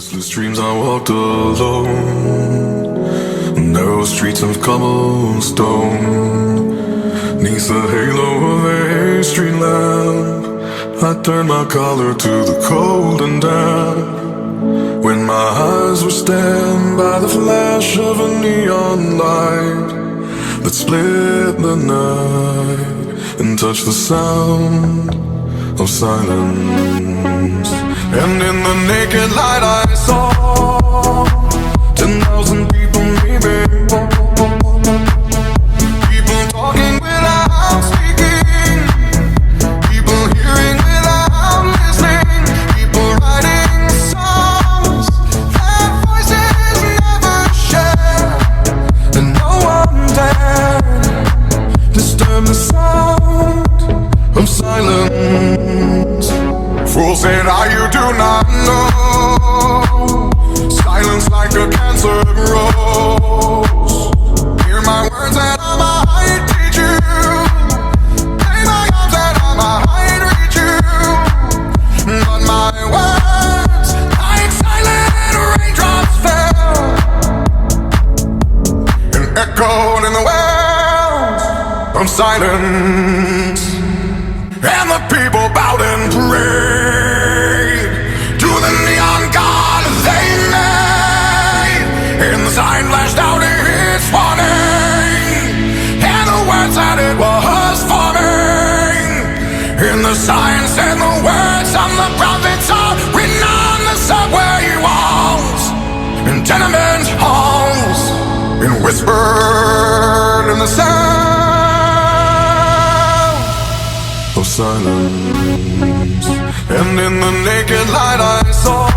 Restless dreams I walked alone, narrow streets of cobblestone. Neath the halo of a street lamp, I turned my collar to the cold and damp. When my eyes were stabbed by the flash of a neon light that split the night and touched the sound of silence. And in the naked light I saw 10,000 people, maybe more. People talking without speaking, people hearing without listening, people writing songs that voices never share, and no one dared disturb the sound of silence. Fools say that you do not know, silence like a cancer grows. Hear my words and I might teach you, play my arms and I might reach you, but my words like silent raindrops fell and echoed in the wells of silence. And the people bowed and prayed to the neon god they made. And the sign flashed out its warning, and the words that it was forming. And the sign said the words of the prophets are written on the subway walls and tenement halls, and whispered in the sound of silence. And in the naked light I saw